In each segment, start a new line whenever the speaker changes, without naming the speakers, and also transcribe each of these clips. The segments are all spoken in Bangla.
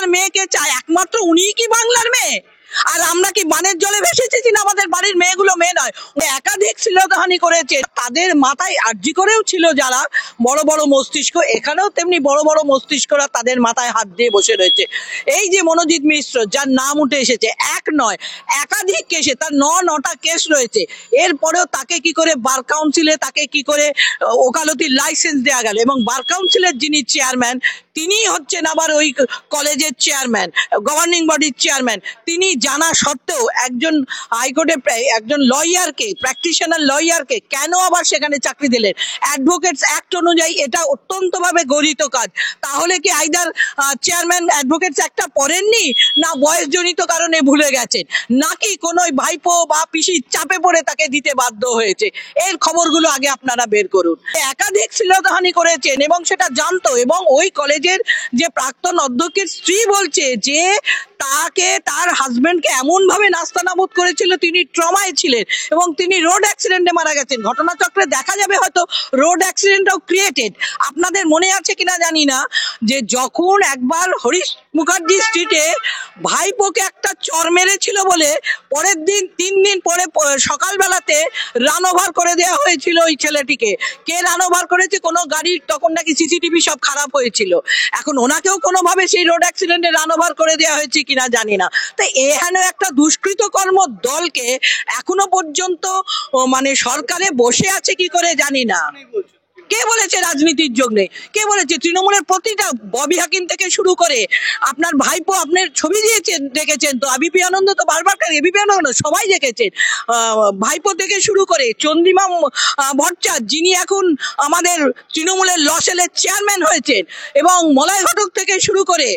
তার মেয়েকে চায়, একমাত্র উনিই কি বাংলার মেয়ে? আর আমরা কি বানের জলে ভেসেছি না? আমাদের বাড়ির মেয়েগুলো মেয়ে নয়, একাধিক শ্লীলতাহানি করেছে। তাদের মাথায় আরজি করেও ছিল যারা বড় বড় মস্তিষ্ক, এখানেও তেমনি বড় বড় মস্তিষ্করা তাদের মাথায় হাত দিয়ে বসে রয়েছে। এই যে মনোজিৎ মিশ্র, যার নাম উঠে এসেছে, এক নয় একাধিক কেসে, তার নটা কেস রয়েছে, এরপরেও তাকে কি করে বার কাউন্সিলে তাকে কি করে ওকালতির লাইসেন্স দেওয়া গেল? এবং বার কাউন্সিলের যিনি চেয়ারম্যান, তিনি হচ্ছেন আবার ওই কলেজের চেয়ারম্যান, গভর্নিং বডির চেয়ারম্যান। তিনি জানা সত্ত্বেও একজন হাইকোর্টে একজন লয়ারকে, প্র্যাকটিশনার লয়ারকে কেন আবার সেখানে চাকরি দিলেন? অ্যাডভোকেটস অ্যাক্ট অনুযায়ী এটা অত্যন্তভাবে গর্হিত কাজ। তাহলে কি আইদার চেয়ারম্যান অ্যাডভোকেটস অ্যাক্টটা পড়েননি, না বয়সজনিত কারণে ভুলে গেছেন, নাকি কোনো ভাইপো বা পিসির চাপে পড়ে তাকে দিতে বাধ্য হয়েছে? এর খবরগুলো আগে আপনারা বের করুন। একাধিক শ্লীলতাহানি করেছেন এবং সেটা জানতো, এবং ওই কলেজের যে প্রাক্তন অধ্যক্ষের স্ত্রী বলছে যে তাকে, তার হাজবেন্ডকে এমন ভাবে নাস্তানাবুদ করেছিল, তিনি ট্রমায় ছিলেন এবং তিনি রোড অ্যাক্সিডেন্টে মারা গেছেন। ঘটনাচক্রে দেখা যাবে হয়তো রোড অ্যাক্সিডেন্টও ক্রিয়েটেড। আপনাদের মনে আছে কিনা জানি না, যে যখন একবার হরিশ মুখার্জি স্ট্রিটে ভাইপোকে একটা চর মেরেছিল বলে পরের দিন 3 দিন পরে সকালবেলাতে রান ওভার করে দেওয়া হয়েছিল ওই ছেলেটিকে। কে রান ওভার করেছে? কোনো গাড়ির, তখন নাকি সিসিটিভি সব খারাপ হয়েছিল। এখন ওনাকেও কোনোভাবে সেই রোড অ্যাক্সিডেন্টে রান ওভার করে দেওয়া হয়েছে কিনা জানি না। তাই এখানে একটা দুষ্কৃতকর্ম দলকে এখনো পর্যন্ত মানে সরকারে বসে আছে কি করে জানি না। কে বলেছে রাজনীতির যোগ নেই? কে বলেছে? তৃণমূলের প্রতিটা, ববি হাকিম থেকে শুরু করে আপনার ভাইপো, আপনার ছবি দিয়েছেন, দেখেছেন তো, এবিপি আনন্দ তো বারবার, এবিপি আনন্দ সবাই দেখেছেন, ভাইপো থেকে শুরু করে চন্দ্রিমা ভট্টাচার্য, যিনি এখন আমাদের তৃণমূলের লসেলের চেয়ারম্যান হয়েছেন, এবং মলয় ঘটক থেকে শুরু করে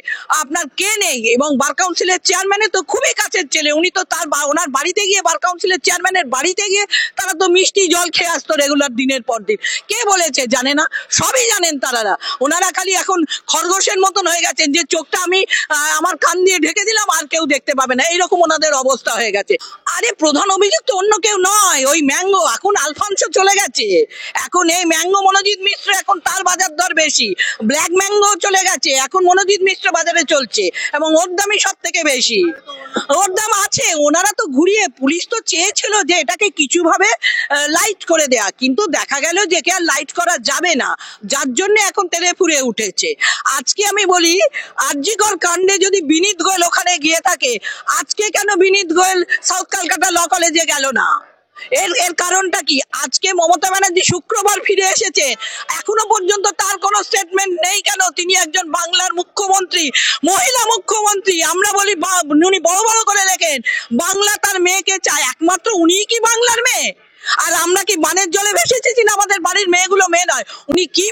আপনার কে নেই, এবং বার কাউন্সিলের চেয়ারম্যানের তো খুবই কাছের ছেলে, উনি তো তার ওনার বাড়িতে গিয়ে, বার কাউন্সিলের চেয়ারম্যানের বাড়িতে গিয়ে তারা তো মিষ্টি জল খেয়ে আসতো রেগুলার দিনের পর দিন। কে বলেছে? জানে না? সবই জানেন তারা। ওনারা খালি এখন খরগোশের মতন হয়ে গেছেন, যে চোখটা আমি আমার কান দিয়ে ঢেকে দিলাম আর কেউ দেখতে পাবে না, এইরকম ওনাদের অবস্থা হয়ে গেছে। আরে প্রধান অভিযুক্ত অন্য কেউ নয়, ওই ম্যাঙ্গো। এখন আলফানসো চলে গেছে, এখন এই ম্যাঙ্গো মনোজিৎ মিশ্র, এখন তার বাজার দর বেশি। ব্ল্যাক ম্যাঙ্গো চলে গেছে, এখন মনোজিৎ মিশ্র বাজারে চলছে, এবং ওর দামই সব থেকে বেশি, ওর দাম আছে। ওনারা তো ঘুরিয়ে, পুলিশ তো চেয়েছিল যে এটাকে কিছুভাবে লাইট করে দেয়া, কিন্তু দেখা গেল যে কে আর লাইট করা যাবে না, যার জন্য এখন তেড়ে ফুরে উঠেছে। আজকে আমি বলি, আরজিকর কাণ্ডে যদি বিনীত গোয়েল ওখানে গিয়ে থাকে, আজকে কেন বিনীত গোয়েল সাউথ কলকাতা ল কলেজে গেল না? এর কারণটা কি? আজকে মমতা ব্যানার্জি শুক্রবার ফিরে এসেছে, এখনো পর্যন্ত তার কোনো স্টেটমেন্ট নেই কেন? তিনি একজন বাংলার মুখ্যমন্ত্রী, মহিলা মুখ্যমন্ত্রী। আমরা বলি উনি বড় বড় করে লেখেন, বাংলা তার মেয়েকে চায়, একমাত্র উনিই কি বাংলার মেয়ে? আর আমরা কি বানের জলে ভেসেছি না? আমাদের বাড়ির মেয়েগুলো মেয়ে নয়, উনি কি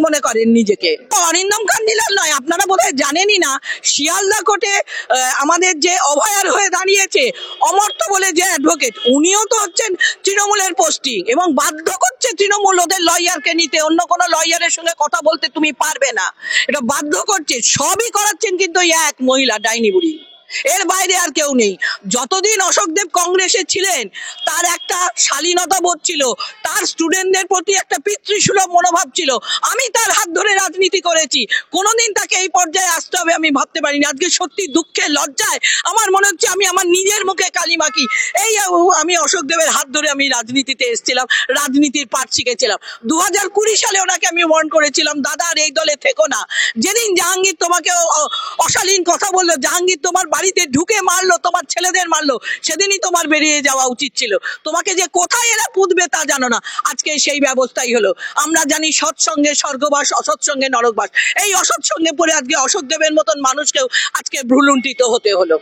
মনে করেন নিজেকে? অরিন্দম কান্দিলাল নয়, আপনারা বোধহয় জানেনই না, শিয়ালদা কোর্টে আমাদের যে অভয়ার হয়ে দাঁড়িয়েছে অমর্ত্য বলে যে অ্যাডভোকেট, উনিও তো হচ্ছেন তৃণমূলের পোস্টিং, এবং বাধ্য করছে তৃণমূল ওদের লয়ারকে নিতে, অন্য কোনো লয়ারের সঙ্গে কথা বলতে তুমি পারবে না, এটা বাধ্য করছে। সবই করাচ্ছেন কিন্তু এক মহিলা, ডাইনি বুড়ি, এর বাইরে আর কেউ নেই। যতদিন অশোকদেব কংগ্রেসে ছিলেন, তার একটা শালীনতা বোধ ছিল, তার স্টুডেন্টদের প্রতি একটা পিতৃসুলভ মনোভাব ছিল। আমি তার হাত ধরে রাজনীতি করেছি, কোনোদিন তাকে এই পর্যায়ে আসতে হবে আমি ভাবতে পারিনি। আজকে সত্যি দুঃখে, লজ্জায় আমার মনে হচ্ছে আমি আমার নিজের মুখে কালি মাখি। এই আমি অশোকদেবের হাত ধরে আমি রাজনীতিতে এসেছিলাম, রাজনীতির পাঠ শিখেছিলাম। 2020 সালে ওনাকে আমি ওয়ার্ন করেছিলাম, দাদা আর এই দলে থেকো না। যেদিন জাহাঙ্গীর তোমাকে অশালীন কথা বললো, জাহাঙ্গীর তোমার বাড়িতে ঢুকে মারলো, তোমার ছেলেদের মারলো, সেদিনই তোমার বেরিয়ে যাওয়া উচিত ছিল। তোমাকে যে কোথায় এরা পুঁতবে তা জানো না, আজকে সেই ব্যবস্থাই হলো। আমরা জানি সৎসঙ্গে স্বর্গবাস, অসৎসঙ্গে নরকবাস। এই অসৎসঙ্গে পড়ে আজকে অশোকদেবের মতন মানুষকেও আজকে ভ্রুলুণ্ঠিত হতে হলো।